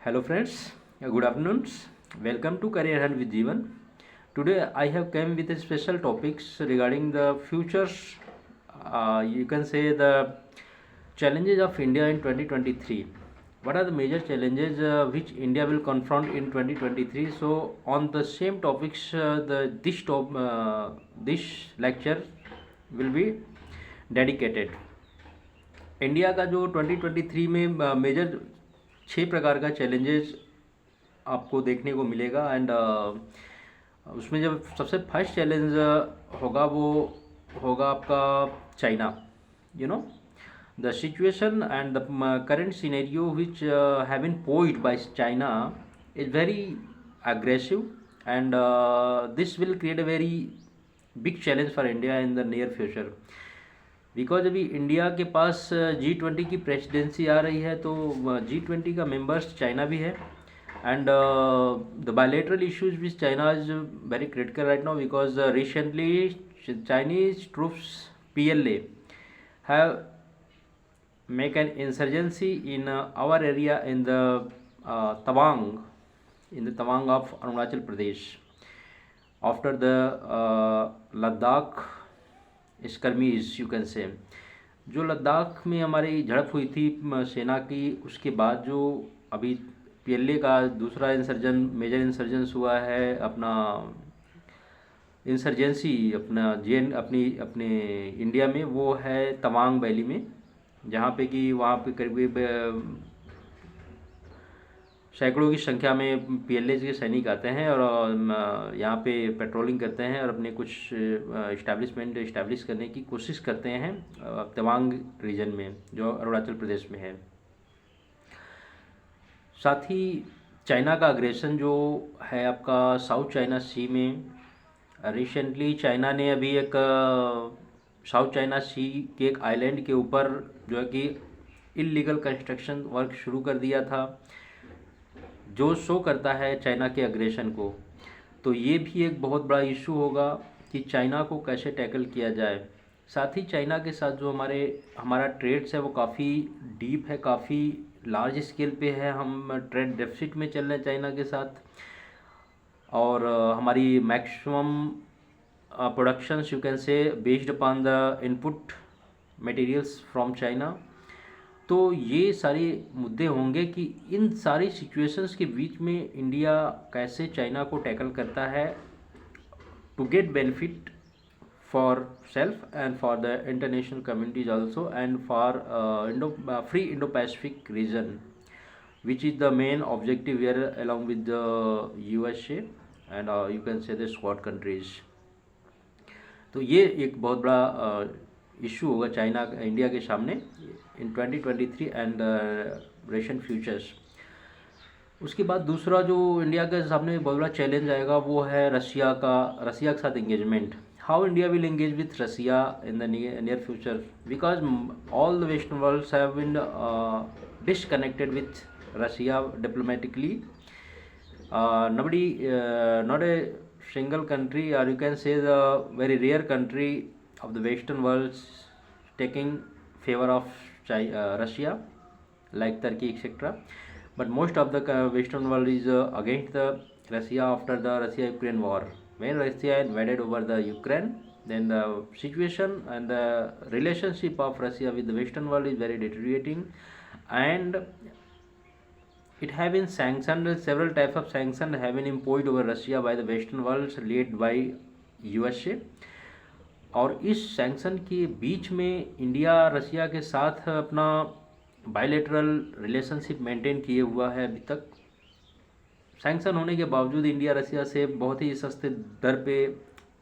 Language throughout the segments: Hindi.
Hello friends, good afternoon. Welcome to Career Hunt with Jeevan. Today I have come with a special topics regarding the futures. You can say the challenges of India in 2023. What are the major challenges which India will confront in 2023? So on the same topics, this lecture will be dedicated. India का जो 2023 में मेजर 6 प्रकार का चैलेंजेस आपको देखने को मिलेगा एंड उसमें जब सबसे फर्स्ट चैलेंज होगा वो होगा आपका China. You know the situation and the current scenario which have been posed by China is very aggressive and this will create a very big challenge for India in the near future. Because अभी इंडिया के पास G20 की प्रेसिडेंसी आ रही है, तो G20 का मेंबर्स चाइना भी है and the bilateral issues with China is very critical right now because recently Chinese troops PLA have make an insurgency in our area in the Tawang of Arunachal Pradesh after the Ladakh skirmishes you can say. जो लद्दाख में हमारी झड़प हुई थी सेना की, उसके बाद जो अभी PLA का दूसरा मेजर इंसर्जेंस हुआ है अपना इंसर्जेंसी अपने इंडिया में, वो है तवांग वैली में, जहाँ पे कि वहाँ पे करीब सैकड़ों की संख्या में PLA के सैनिक आते हैं और यहाँ पे पेट्रोलिंग करते हैं और अपने कुछ इस्टेब्लिशमेंट इस्टेब्लिश करने की कोशिश करते हैं तवांग रीजन में जो अरुणाचल प्रदेश में है. साथ ही चाइना का अग्रेशन जो है आपका साउथ चाइना सी में, रिसेंटली चाइना ने अभी एक साउथ चाइना सी के एक आइलैंड के ऊपर जो है कि इलीगल कंस्ट्रक्शन वर्क शुरू कर दिया था, जो शो करता है चाइना के अग्रेशन को. तो ये भी एक बहुत बड़ा इशू होगा कि चाइना को कैसे टैकल किया जाए. साथ ही चाइना के साथ जो हमारा ट्रेड्स है वो काफ़ी डीप है, काफ़ी लार्ज स्केल पे है. हम ट्रेड डेफिसिट में चल रहे हैं चाइना के साथ और हमारी मैक्सिमम प्रोडक्शंस यू कैन से based upon the input materials from China. तो ये सारे मुद्दे होंगे कि इन सारी सिचुएशंस के बीच में इंडिया कैसे चाइना को टैकल करता है to get benefit for self and for the international communities also and for free Indo Pacific region which is the main objective where along with the USA and you can say the squad countries. तो ये एक बहुत बड़ा इशू होगा इंडिया के सामने इन 2023 एंड रेशन फ्यूचर्स. उसके बाद दूसरा जो इंडिया के सामने बहुत बड़ा चैलेंज आएगा वो है रसिया के साथ engagement. How India will engage with Russia in the near future because all the western worlds have been disconnected with Russia diplomatically. Not a single country or you can say the very rare country of the western world taking favor of Russia like Turkey etc. But most of the western world is against the Russia after the Russia-Ukraine war. When Russia invaded over the Ukraine, then the situation and the relationship of Russia with the western world is very deteriorating and it have been sanctioned. Several types of sanctions have been imposed over Russia by the western world led by USA. और इस सैंक्शन के बीच में इंडिया रसिया के साथ अपना बायलैटरल रिलेशनशिप मेंटेन किए हुआ है. अभी तक सैंक्शन होने के बावजूद इंडिया रसिया से बहुत ही सस्ते दर पे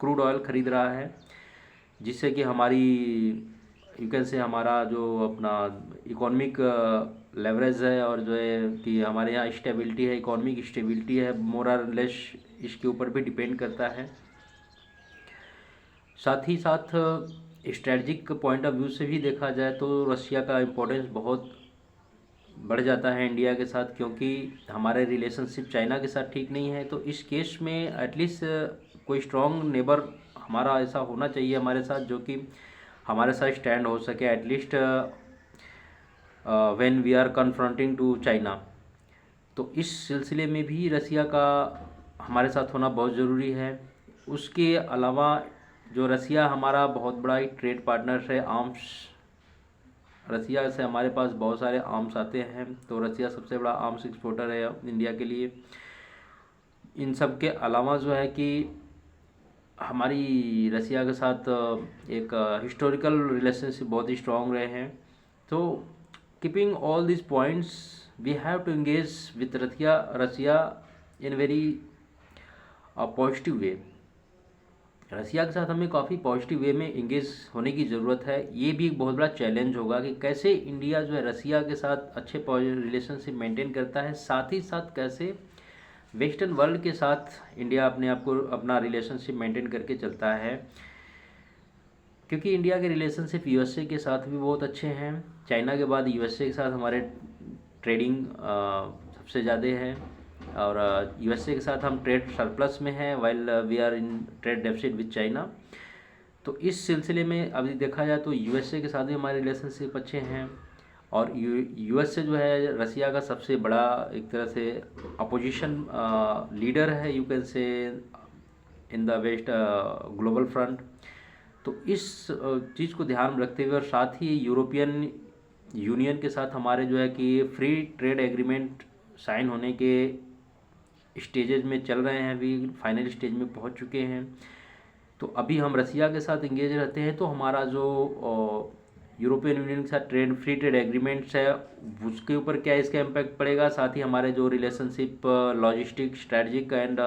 क्रूड ऑयल खरीद रहा है, जिससे कि हमारी यू कैन से हमारा जो अपना इकोनॉमिक लेवरेज है और जो है कि हमारे यहाँ स्टेबिलिटी है, इकोनॉमिक स्टेबिलिटी है, मोर और लेस इसके ऊपर भी डिपेंड करता है. साथ ही साथ स्ट्रेटजिक पॉइंट ऑफ व्यू से भी देखा जाए तो रसिया का इम्पोर्टेंस बहुत बढ़ जाता है इंडिया के साथ, क्योंकि हमारे रिलेशनशिप चाइना के साथ ठीक नहीं है. तो इस केस में एटलीस्ट कोई स्ट्रॉन्ग नेबर हमारा ऐसा होना चाहिए हमारे साथ जो कि हमारे साथ स्टैंड हो सके at least when we are confronting to China. तो इस सिलसिले में भी रसिया का हमारे साथ होना बहुत ज़रूरी है। उसके अलावा जो रसिया हमारा बहुत बड़ा एक ट्रेड पार्टनर है, आर्म्स, रसिया से हमारे पास बहुत सारे आर्म्स आते हैं, तो रसिया सबसे बड़ा आर्म्स एक्सपोर्टर है इंडिया के लिए। इन सब के अलावा जो है कि हमारी रसिया के साथ एक हिस्टोरिकल रिलेशनशिप बहुत ही स्ट्रॉन्ग रहे हैं। तो keeping all this points we have to engage with Russia in very positive way. Russia के साथ हमें काफ़ी पॉजिटिव वे में इंगेज होने की ज़रूरत है। ये भी एक बहुत बड़ा चैलेंज होगा कि कैसे इंडिया जो है रसिया के साथ अच्छे रिलेशनशिप मेंटेन करता है, साथ ही साथ कैसे वेस्टर्न वर्ल्ड के साथ इंडिया अपने आप को अपना रिलेशनशिप मेंटेन करके चलता है। क्योंकि इंडिया के रिलेशनशिप यूएसए के साथ भी बहुत अच्छे हैं। चाइना के बाद यूएसए के साथ हमारे ट्रेडिंग सबसे ज़्यादा है, और यूएसए के साथ हम ट्रेड सरप्लस में हैं while we are in trade deficit with China. तो इस सिलसिले में अभी देखा जाए तो यूएसए के साथ भी हमारे रिलेशनशिप अच्छे हैं, और यूएसए जो है रसिया का सबसे बड़ा एक तरह से अपोजिशन लीडर है, you can say, in the west global front. तो इस चीज़ को ध्यान में रखते हुए और साथ ही यूरोपियन यूनियन के साथ हमारे जो है कि फ्री ट्रेड एग्रीमेंट साइन होने के स्टेजेज में चल रहे हैं, अभी फाइनल स्टेज में पहुंच चुके हैं। तो अभी हम रसिया के साथ इंगेज रहते हैं, तो हमारा जो यूरोपियन यूनियन के साथ फ्री ट्रेड एग्रीमेंट्स है उसके ऊपर क्या इसका इम्पैक्ट पड़ेगा, साथ ही हमारे जो रिलेशनशिप लॉजिस्टिक स्ट्रैटेजिक एंड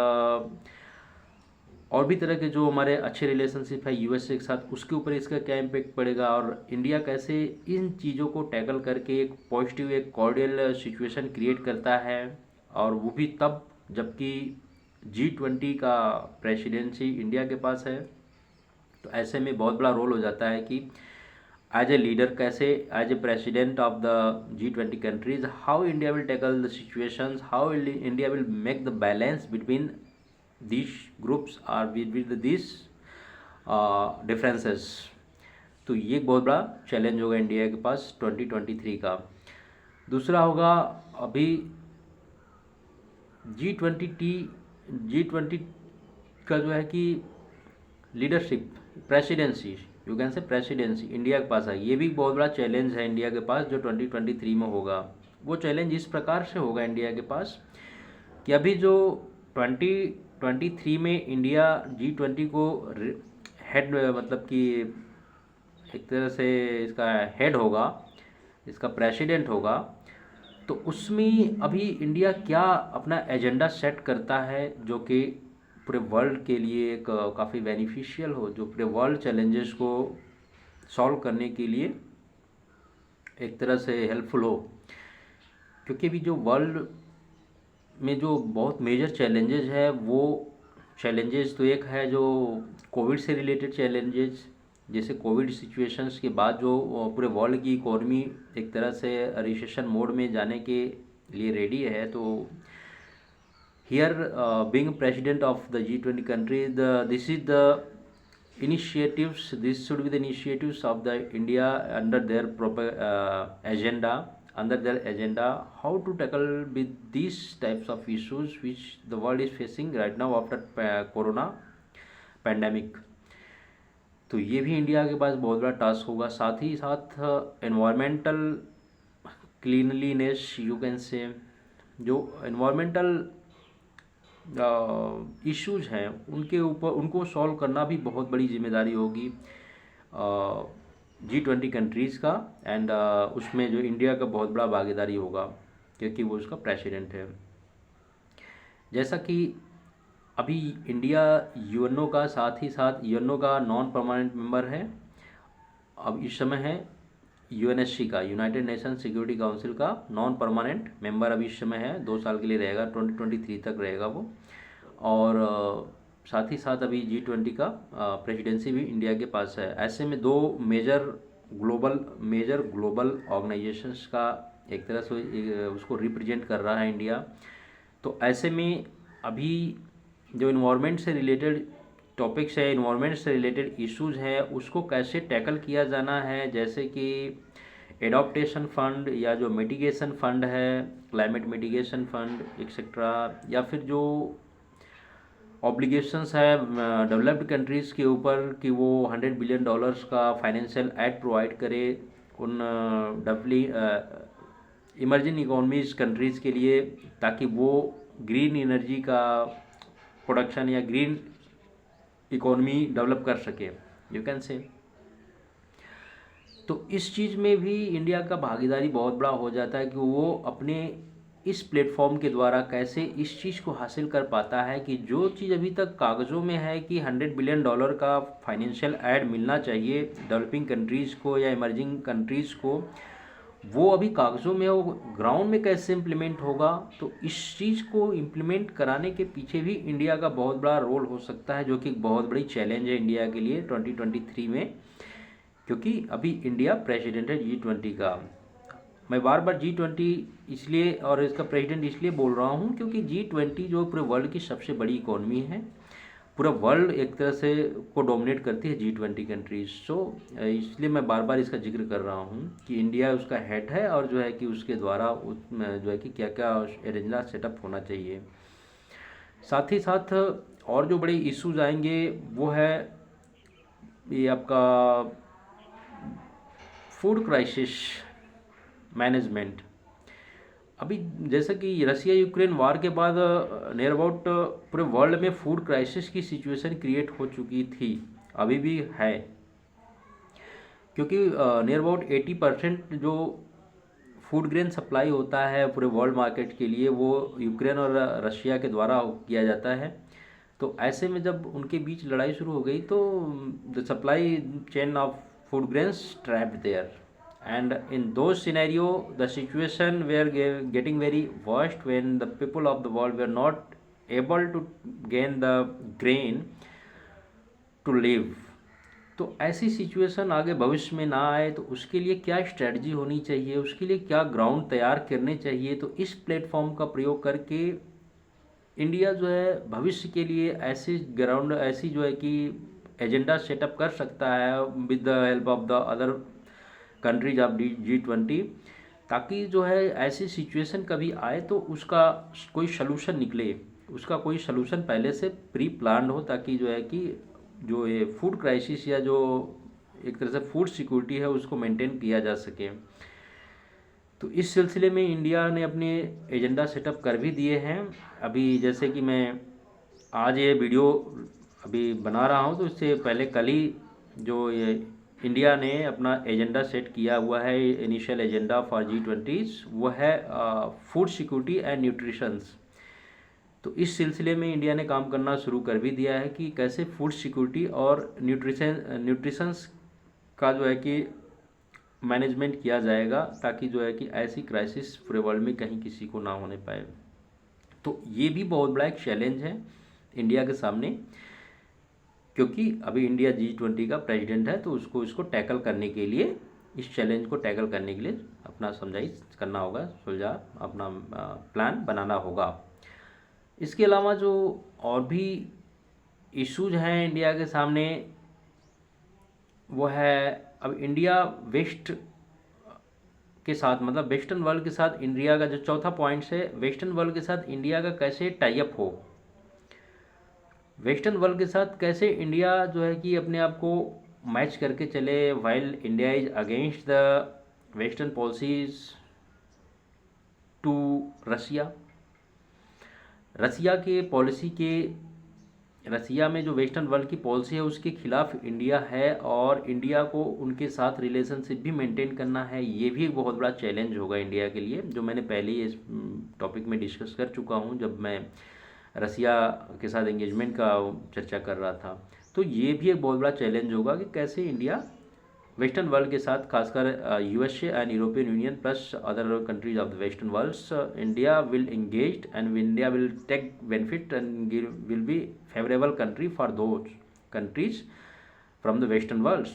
और भी तरह के जो हमारे अच्छे रिलेशनशिप है यूएसए के साथ, उसके ऊपर इसका क्या इम्पैक्ट पड़ेगा, और इंडिया कैसे इन चीज़ों को टैकल करके एक पॉजिटिव एक कॉर्डियल सिचुएशन क्रिएट करता है, और वो भी तब जबकि G20 का प्रेसिडेंसी इंडिया के पास है। तो ऐसे में बहुत बड़ा रोल हो जाता है कि एज ए लीडर कैसे, as a president of the G20 countries, how India will tackle the situations, how India will make the balance between these groups are with these differences। तो ये एक बहुत बड़ा चैलेंज होगा इंडिया के पास 2023 का। दूसरा होगा अभी G20 का जो है कि लीडरशिप, प्रेसिडेंसी, यू कैन से प्रेसिडेंसी इंडिया के पास है। ये भी बहुत बड़ा चैलेंज है इंडिया के पास जो 2023 में होगा। वो चैलेंज इस प्रकार से होगा इंडिया के पास कि अभी जो 2023 में इंडिया G20 को हेड, मतलब कि एक तरह से इसका हेड होगा, इसका प्रेसिडेंट होगा, तो उसमें अभी इंडिया क्या अपना एजेंडा सेट करता है जो कि पूरे वर्ल्ड के लिए एक काफ़ी बेनिफिशियल हो, जो पूरे वर्ल्ड चैलेंजेस को सॉल्व करने के लिए एक तरह से हेल्पफुल हो। क्योंकि अभी जो वर्ल्ड में जो बहुत मेजर चैलेंजेस है, वो चैलेंजेस तो एक है जो कोविड से रिलेटेड चैलेंजेस, जैसे कोविड सिचुएशंस के बाद जो पूरे वर्ल्ड की इकोनॉमी एक तरह से रिसेशन मोड में जाने के लिए रेडी है। तो here being president of the G20 country, this is the initiatives, this should be the initiatives of the India under their proper agenda, how to tackle with these types of issues which the world is facing right now after corona pandemic। तो ये भी इंडिया के पास बहुत बड़ा टास्क होगा। साथ ही साथ environmental cleanliness, you can say, जो एनवायरमेंटल इश्यूज हैं उनके ऊपर, उनको सॉल्व करना भी बहुत बड़ी जिम्मेदारी होगी G20 कंट्रीज़ का, एंड उसमें जो इंडिया का बहुत बड़ा भागीदारी होगा क्योंकि वो उसका प्रेसिडेंट है। जैसा कि अभी इंडिया यूएनओ का, साथ ही साथ यूएनओ का नॉन परमानेंट मेंबर है, अब इस समय है UNSC का, यूनाइटेड नेशन सिक्योरिटी काउंसिल का नॉन परमानेंट मेंबर अभी इस समय है, 2 साल के लिए रहेगा, 2023 तक रहेगा वो। और साथ ही साथ अभी G20 का प्रेसिडेंसी भी इंडिया के पास है। ऐसे में 2 मेजर ग्लोबल ऑर्गेनाइजेशंस का एक तरह से उसको रिप्रेजेंट कर रहा है इंडिया। तो ऐसे में अभी जो इन्वायरमेंट से रिलेटेड टॉपिक्स है, इन्वायरमेंट से रिलेटेड इश्यूज है, उसको कैसे टैकल किया जाना है, जैसे कि एडॉप्टेशन फंड या जो मिटिगेशन फंड है, क्लाइमेट मिटिगेशन फंड एक्सेट्रा, या फिर जो ऑब्लिगेशंस है डेवलप्ड कंट्रीज़ के ऊपर कि वो $100 बिलियन का फाइनेंशियल एड प्रोवाइड करे उन इमर्जिंग इकोनॉमीज कंट्रीज़ के लिए, ताकि वो ग्रीन एनर्जी का प्रोडक्शन या ग्रीन इकोनॉमी डेवलप कर सके, यू कैन से। तो इस चीज़ में भी इंडिया का भागीदारी बहुत बड़ा हो जाता है कि वो अपने इस प्लेटफॉर्म के द्वारा कैसे इस चीज़ को हासिल कर पाता है कि जो चीज़ अभी तक कागज़ों में है कि $100 बिलियन का फाइनेंशियल एड मिलना चाहिए डेवलपिंग कंट्रीज़ को या इमर्जिंग कंट्रीज़ को, वो अभी कागज़ों में, वो ग्राउंड में कैसे इम्प्लीमेंट होगा। तो इस चीज़ को इम्प्लीमेंट कराने के पीछे भी इंडिया का बहुत बड़ा रोल हो सकता है, जो कि एक बहुत बड़ी चैलेंज है इंडिया के लिए 2023 में, क्योंकि अभी इंडिया प्रेसिडेंट है G20 का। मैं बार बार G20 इसलिए और इसका प्रेसिडेंट इसलिए बोल रहा हूँ क्योंकि G20 जो पूरे वर्ल्ड की सबसे बड़ी इकोनॉमी है, पूरा वर्ल्ड एक तरह से को डोमिनेट करती है G20 कंट्रीज। सो इसलिए मैं बार बार इसका जिक्र कर रहा हूँ कि इंडिया उसका हेड है और जो है कि उसके द्वारा जो है कि क्या क्या एजेंडा सेटअप होना चाहिए। साथ ही साथ और जो बड़े इश्यूज आएंगे वो है ये आपका फूड क्राइसिस मैनेजमेंट। अभी जैसा कि रसिया यूक्रेन वार के बाद नियर अबाउट पूरे वर्ल्ड में फूड क्राइसिस की सिचुएशन क्रिएट हो चुकी थी, अभी भी है, क्योंकि नियर अबाउट 80% जो फूड ग्रेन सप्लाई होता है पूरे वर्ल्ड मार्केट के लिए वो यूक्रेन और रशिया के द्वारा किया जाता है। तो ऐसे में जब उनके बीच लड़ाई शुरू हो गई तो the supply chain of food grains trapped there, and in those scenario the situation were getting very worst when the people of the world were not able to gain the grain to live। तो ऐसी सिचुएशन आगे भविष्य में ना आए तो उसके लिए क्या स्ट्रेटजी होनी चाहिए, उसके लिए क्या ग्राउंड तैयार करने चाहिए। तो इस प्लेटफॉर्म का प्रयोग करके इंडिया जो है भविष्य के लिए ऐसी ग्राउंड, ऐसी जो है कि एजेंडा सेटअप कर सकता है with the help of the other countries of G20, ताकि जो है ऐसी सिचुएशन कभी आए तो उसका कोई सलूशन निकले, उसका कोई सलूशन पहले से प्री प्लान्ड हो, ताकि जो है कि जो ये फूड क्राइसिस या जो एक तरह से फूड सिक्योरिटी है उसको मेंटेन किया जा सके। तो इस सिलसिले में इंडिया ने अपने एजेंडा सेटअप कर भी दिए हैं। अभी जैसे कि मैं आज ये वीडियो अभी बना रहा हूँ तो इससे पहले कल ही जो ये इंडिया ने अपना एजेंडा सेट किया हुआ है, इनिशियल एजेंडा फॉर G20, वो है फूड सिक्योरिटी एंड न्यूट्रिशंस। तो इस सिलसिले में इंडिया ने काम करना शुरू कर भी दिया है कि कैसे फूड सिक्योरिटी और न्यूट्रिशंस का जो है कि मैनेजमेंट किया जाएगा, ताकि जो है कि ऐसी क्राइसिस पूरे वर्ल्ड में कहीं किसी को ना होने पाए। तो ये भी बहुत बड़ा एक चैलेंज है इंडिया के सामने, क्योंकि अभी इंडिया G20 का प्रेसिडेंट है, तो उसको इसको टैकल करने के लिए, इस चैलेंज को टैकल करने के लिए अपना समझाइश करना होगा, सुलझा अपना प्लान बनाना होगा। इसके अलावा जो और भी इश्यूज हैं इंडिया के सामने वो है, अब इंडिया वेस्ट के साथ, मतलब वेस्टर्न वर्ल्ड के साथ इंडिया का जो चौथा पॉइंट है, वेस्टर्न वर्ल्ड के साथ इंडिया का कैसे टाई अप हो, वेस्टर्न वर्ल्ड के साथ कैसे इंडिया जो है कि अपने आप को मैच करके चले, while India is against the western policies to Russia. Russia के पॉलिसी के, रसिया में जो वेस्टर्न वर्ल्ड की पॉलिसी है उसके खिलाफ इंडिया है, और इंडिया को उनके साथ रिलेशनशिप भी मेंटेन करना है। ये भी एक बहुत बड़ा चैलेंज होगा इंडिया के लिए, जो मैंने पहले ही इस टॉपिक में डिस्कस कर चुका हूँ जब मैं रसिया के साथ एंगेजमेंट का चर्चा कर रहा था। तो ये भी एक बहुत बड़ा चैलेंज होगा कि कैसे इंडिया वेस्टर्न वर्ल्ड के साथ, खासकर USA and European Union plus other countries of the western world, India will engage and India will take benefit and will be favourable country for those countries from the western world.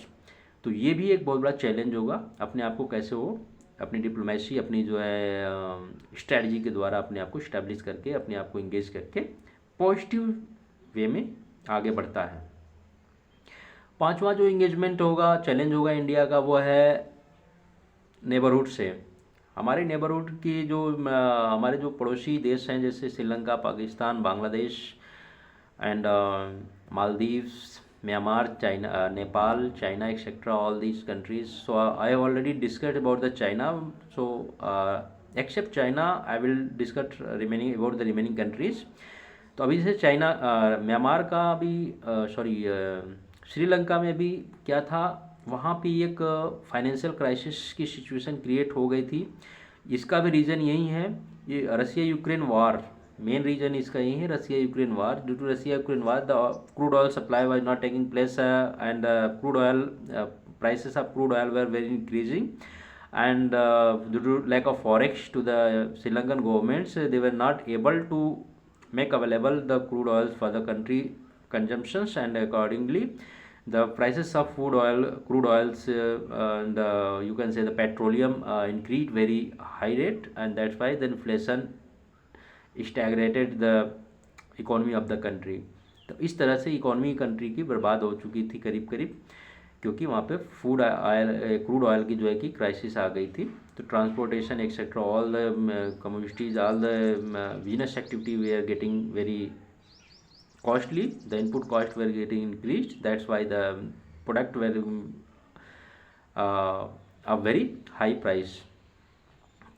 तो ये भी एक बहुत बड़ा चैलेंज होगा, अपने आप को कैसे वो अपनी डिप्लोमेसी, अपनी जो है स्ट्रैटेजी के द्वारा अपने आप को इस्टेब्लिश करके, अपने आप को इंगेज करके पॉजिटिव वे में आगे बढ़ता है। पांचवा जो इंगेजमेंट होगा, चैलेंज होगा इंडिया का, वो है नेबरहुड से। हमारे नेबरहुड की जो हमारे जो पड़ोसी देश हैं जैसे Sri Lanka, Pakistan, Bangladesh and Maldives, Myanmar, China, Nepal, China, etcetera, all these countries. So I have already discussed about the China. So except China I will discuss remaining about the remaining countries. तो अभी जैसे चाइना, म्यांमार का अभी, सॉरी, श्रीलंका में भी क्या था, वहाँ पे एक फाइनेंशियल क्राइसिस की सिचुएशन क्रिएट हो गई थी। इसका भी रीज़न यही है, ये Russia Ukraine war, main reason इसका यही है, Russia Ukraine war. Due to Russia Ukraine war the crude oil supply was not taking place and crude oil prices of crude oil were very increasing, and due to lack of forex to the Sri Lankan governments, they were not able to make available the crude oils for the country consumptions, and accordingly the prices of crude oils, the you can say the petroleum increased very high rate, and that's why the inflation stagnated the economy of the country। तो इस तरह से इकोनॉमी कंट्री की बर्बाद हो चुकी थी करीब करीब, क्योंकि वहाँ पे क्रूड ऑयल की जो है कि क्राइसिस आ गई थी। तो transportation etcetera, all the commodities, all the business activity they are getting very costly, the input cost were getting increased, that's why the product were a very high price।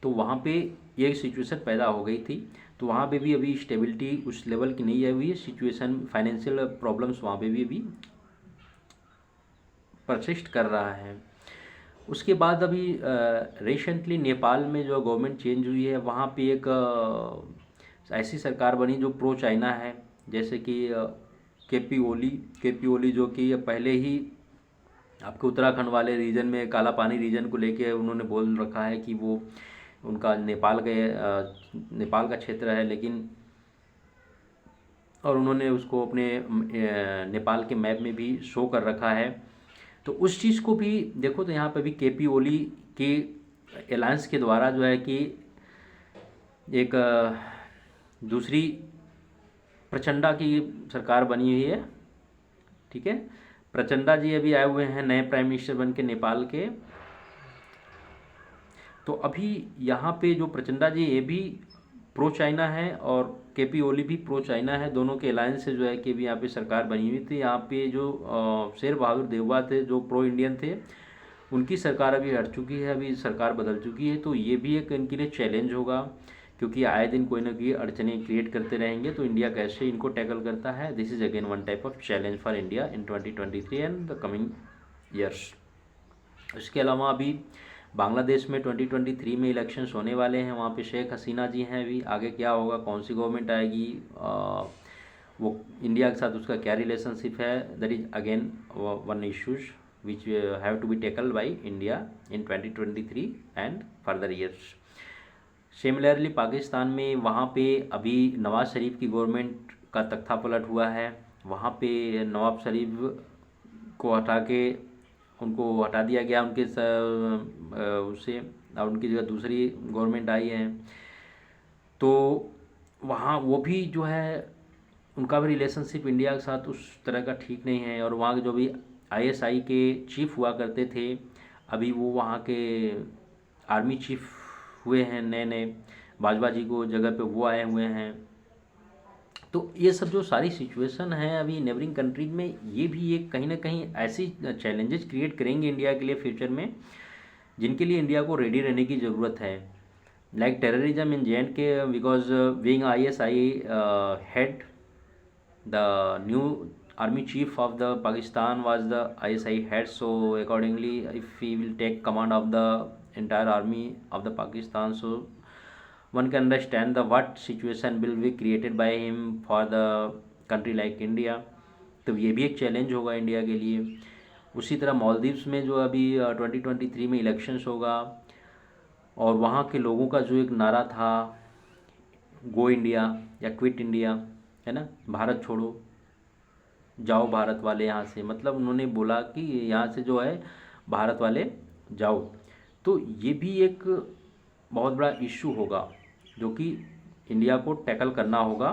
तो वहाँ पे ये सिचुएशन पैदा हो गई थी। तो वहाँ पे भी अभी स्टेबिलिटी उस लेवल की नहीं आई हुई है, सिचुएशन फाइनेंशियल प्रॉब्लम्स वहाँ पे भी अभी परसिस्ट कर रहा है। उसके बाद अभी रिसेंटली नेपाल में जो गवर्नमेंट चेंज हुई है, वहाँ पे एक ऐसी सरकार बनी जो प्रो चाइना है, जैसे कि केपी ओली जो कि पहले ही आपके उत्तराखंड वाले रीजन में, काला पानी रीजन को लेके उन्होंने बोल रखा है कि वो उनका नेपाल का क्षेत्र है, लेकिन और उन्होंने उसको अपने नेपाल के मैप में भी शो कर रखा है। तो उस चीज़ को भी देखो, तो यहाँ पे भी केपी ओली के अलायंस के द्वारा जो है कि एक दूसरी प्रचंडा की सरकार बनी हुई है, ठीक है। प्रचंडा जी अभी आए हुए हैं नए प्राइम मिनिस्टर बन के नेपाल के। तो अभी यहाँ पे जो प्रचंडा जी ये भी प्रो चाइना है और केपी ओली भी प्रो चाइना है, दोनों के अलायंस से जो है कि भी यहाँ पे सरकार बनी हुई थी। यहाँ पे जो शेर बहादुर देववा थे जो प्रो इंडियन थे, उनकी सरकार अभी हट चुकी है, अभी सरकार बदल चुकी है। तो ये भी एक इनके लिए चैलेंज होगा, क्योंकि आए दिन कोई ना कोई अड़चनें क्रिएट करते रहेंगे। तो इंडिया कैसे इनको टैकल करता है, this is again one type of challenge for India in 2023 and the coming years. इसके अलावा अभी बांग्लादेश में 2023 में इलेक्शंस होने वाले हैं, वहाँ पे शेख हसीना जी हैं। अभी आगे क्या होगा, कौन सी गवर्नमेंट आएगी, वो इंडिया के साथ उसका क्या रिलेशनशिप है, that is again one issues which have to be tackle by India in 2023 and further years. Similarly Pakistan में वहाँ पे अभी नवाज़ शरीफ की गवर्नमेंट का तख्ता पलट हुआ है। वहाँ पे नवाब शरीफ को उनको हटा दिया गया उनके उससे, और उनकी जगह दूसरी गवर्नमेंट आई है। तो वहाँ वो भी जो है उनका भी रिलेशनशिप इंडिया के साथ उस तरह का ठीक नहीं है। और वहाँ के जो भी आईएसआई के चीफ हुआ करते थे, अभी वो वहाँ के आर्मी चीफ हुए हैं, नए नए बाजवा जी को जगह पे वो आए हुए हैं। तो ये सब जो सारी सिचुएशन है अभी नेबरिंग कंट्रीज में, ये भी एक कहीं ना कहीं ऐसी चैलेंजेस क्रिएट करेंगे इंडिया के लिए फ्यूचर में, जिनके लिए इंडिया को रेडी रहने की ज़रूरत है। Like terrorism in JNK, because being ISI head, the new army chief of the Pakistan was the ISI head, so accordingly if he will take command of the entire army of the Pakistan, so one can understand the what situation will be created by him for the country like India। तो ये भी एक चैलेंज होगा इंडिया के लिए। उसी तरह मालदीव्स में जो अभी 2023 में इलेक्शंस होगा, और वहाँ के लोगों का जो एक नारा था गो इंडिया या क्विट इंडिया, है ना, भारत छोड़ो जाओ भारत वाले यहाँ से, मतलब उन्होंने बोला कि यहाँ से जो है भारत वाले जाओ। तो ये भी एक बहुत बड़ा इशू होगा जो कि इंडिया को टैकल करना होगा,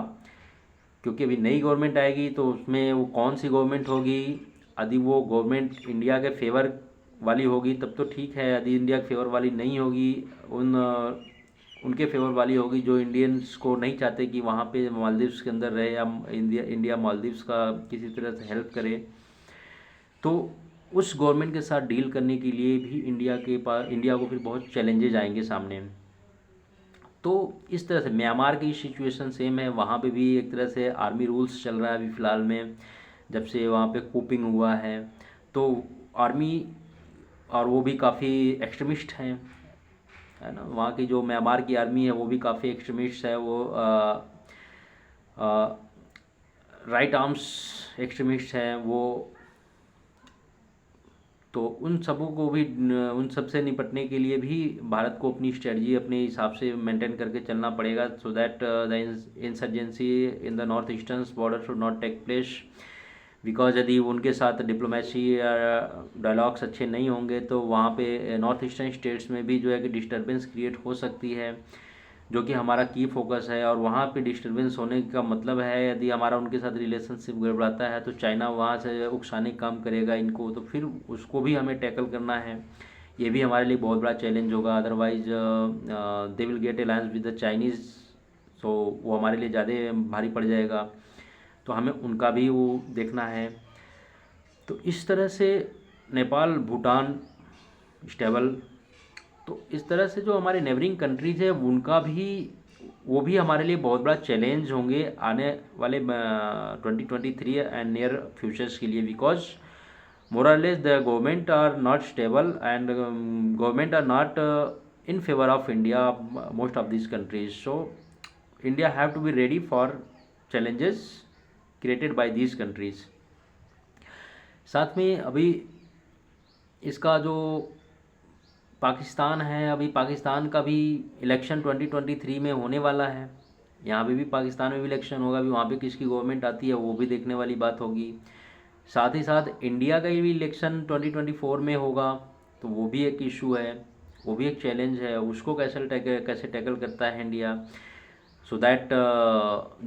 क्योंकि अभी नई गवर्नमेंट आएगी तो उसमें वो कौन सी गवर्नमेंट होगी, यदि वो गवर्नमेंट इंडिया के फेवर वाली होगी तब तो ठीक है, यदि इंडिया के फेवर वाली नहीं होगी, उनके फेवर वाली होगी जो इंडियंस को नहीं चाहते कि वहाँ पे मालदीव्स के अंदर रहे या इंडिया मालदीव्स का किसी तरह से हेल्प करे, तो उस गवर्नमेंट के साथ डील करने के लिए भी इंडिया को फिर बहुत चैलेंजेज आएंगे सामने। तो इस तरह से म्यांमार की सिचुएशन सेम है, वहाँ पे भी एक तरह से आर्मी रूल्स चल रहा है अभी फ़िलहाल में, जब से वहाँ पे कूपिंग हुआ है। तो आर्मी और वो भी काफ़ी एक्सट्रीमिस्ट हैं, है ना। वहाँ की जो म्यांमार की आर्मी है वो भी काफ़ी एक्सट्रीमिस्ट है, वो राइट आर्म्स एक्सट्रीमिस्ट हैं वो। तो उन सबों को भी, उन सब से निपटने के लिए भी भारत को अपनी स्ट्रेटजी अपने हिसाब से मेंटेन करके चलना पड़ेगा, so that the insurgency in the north eastern border should not take place. Because यदि उनके साथ डिप्लोमेसी या डायलॉग्स अच्छे नहीं होंगे तो वहाँ पे नॉर्थ ईस्टर्न स्टेट्स में भी जो है कि डिस्टर्बेंस क्रिएट हो सकती है, जो कि हमारा की फोकस है। और वहाँ पे डिस्टर्बेंस होने का मतलब है, यदि हमारा उनके साथ रिलेशनशिप गड़बड़ाता है तो चाइना वहाँ से उकसाने का काम करेगा इनको, तो फिर उसको भी हमें टैकल करना है। ये भी हमारे लिए बहुत बड़ा चैलेंज होगा। Otherwise they will get alliance with the Chinese, so वो हमारे लिए ज़्यादा भारी पड़ जाएगा, तो हमें उनका भी वो देखना है। तो इस तरह से नेपाल, भूटान स्टेबल, तो इस तरह से जो हमारे नेबरिंग कंट्रीज़ है उनका भी, वो भी हमारे लिए बहुत बड़ा चैलेंज होंगे आने वाले 2023 एंड नियर फ्यूचर्स के लिए। Because more less the government are not stable and government are not in favor of India, most of these countries. So India have to be ready for challenges created by these countries. साथ में अभी इसका जो पाकिस्तान है, अभी पाकिस्तान का भी इलेक्शन 2023 में होने वाला है। यहाँ पे भी पाकिस्तान में भी इलेक्शन होगा, अभी वहाँ पे किसकी गवर्नमेंट आती है वो भी देखने वाली बात होगी। साथ ही साथ इंडिया का भी इलेक्शन 2024 में होगा, तो वो भी एक इशू है, वो भी एक चैलेंज है। उसको कैसे टैकल करता है इंडिया, सो दैट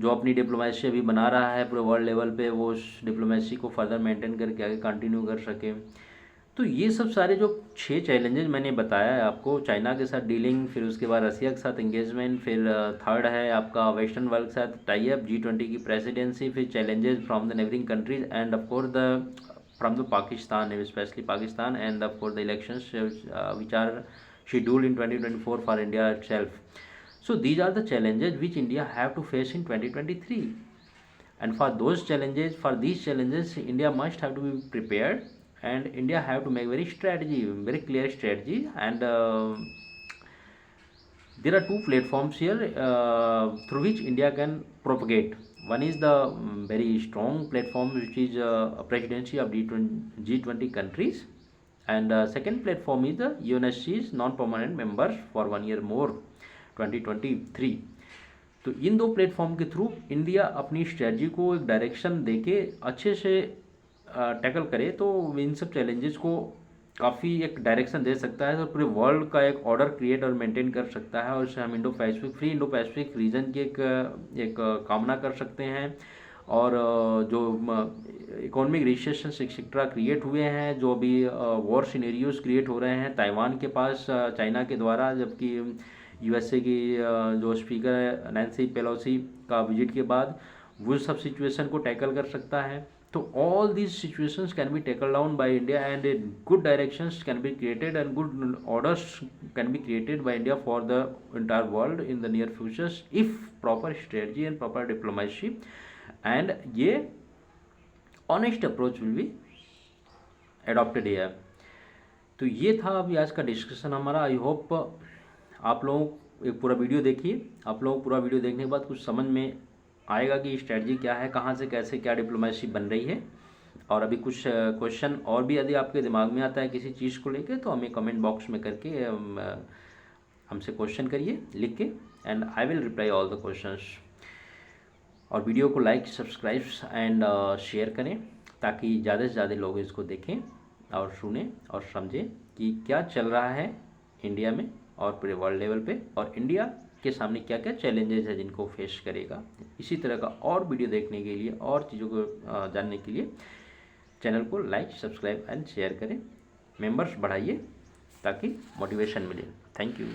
जो अपनी डिप्लोमेसी अभी बना रहा है पूरे वर्ल्ड लेवल पे, वो उस डिप्लोमेसी को फर्दर मेंटेन करके आगे कंटिन्यू कर सके। तो ये सब सारे जो 6 चैलेंजेस मैंने बताया है आपको, चाइना के साथ डीलिंग, फिर उसके बाद रसिया के साथ एंगेजमेंट, फिर थर्ड है आपका वेस्टर्न वर्ल्ड के साथ टाई अप, G20 की प्रेसिडेंसी, फिर challenges from the neighbouring countries and of course from the Pakistan, especially Pakistan, and of course the elections which are scheduled in 2024 for India itself. So these are the challenges which India have to face in 2023, and for these challenges India must have to be prepared, and India have to make very clear strategy. And there are 2 platforms here through which India can propagate. One is the very strong platform which is a presidency of G20 countries, and second platform is the UNSC's non-permanent members for 1 year more 2023. तो इन 2 प्लेटफॉर्म के थ्रू इंडिया अपनी स्ट्रेटजी को एक डायरेक्शन देके अच्छे से टैकल करे, तो इन सब चैलेंजेस को काफ़ी एक डायरेक्शन दे सकता है, तो पूरे वर्ल्ड का एक ऑर्डर क्रिएट और मेंटेन कर सकता है, और इससे हम फ्री इंडो पैसिफिक रीजन की एक कामना कर सकते हैं। और जो इकोनॉमिक रिसेशन एक्सेट्रा क्रिएट हुए हैं, जो अभी वॉर सिनेरियोज क्रिएट हो रहे हैं ताइवान के पास चाइना के द्वारा, जबकि यूएसए की जो स्पीकर है नैन्सी पेलोसी का विजिट के बाद वो सब सिचुएशन को टैकल कर सकता है। तो all these situations can be tackle down by India, and good directions can be created and good orders can be created by India for the entire world in the near futures if proper strategy and proper diplomacy and ये honest approach will be adopted here. तो ये था अभी आज का डिस्कशन हमारा। आई होप आप लोग एक पूरा वीडियो देखिए, आप लोग पूरा वीडियो देखने के बाद कुछ समझ में आएगा कि स्ट्रेटजी क्या है, कहाँ से कैसे क्या डिप्लोमेसी बन रही है। और अभी कुछ क्वेश्चन और भी यदि आपके दिमाग में आता है किसी चीज़ को लेके, तो हमें कमेंट बॉक्स में करके हमसे क्वेश्चन करिए लिख के, and I will reply all the questions. और वीडियो को लाइक, सब्सक्राइब एंड शेयर करें, ताकि ज़्यादा से ज़्यादा लोग इसको देखें और सुने और समझें कि क्या चल रहा है इंडिया में और पूरे वर्ल्ड लेवल पे, और इंडिया के सामने क्या क्या चैलेंजेस है जिनको फेस करेगा। इसी तरह का और वीडियो देखने के लिए और चीज़ों को जानने के लिए चैनल को लाइक, सब्सक्राइब एंड शेयर करें। मेंबर्स बढ़ाइए ताकि मोटिवेशन मिले। Thank you.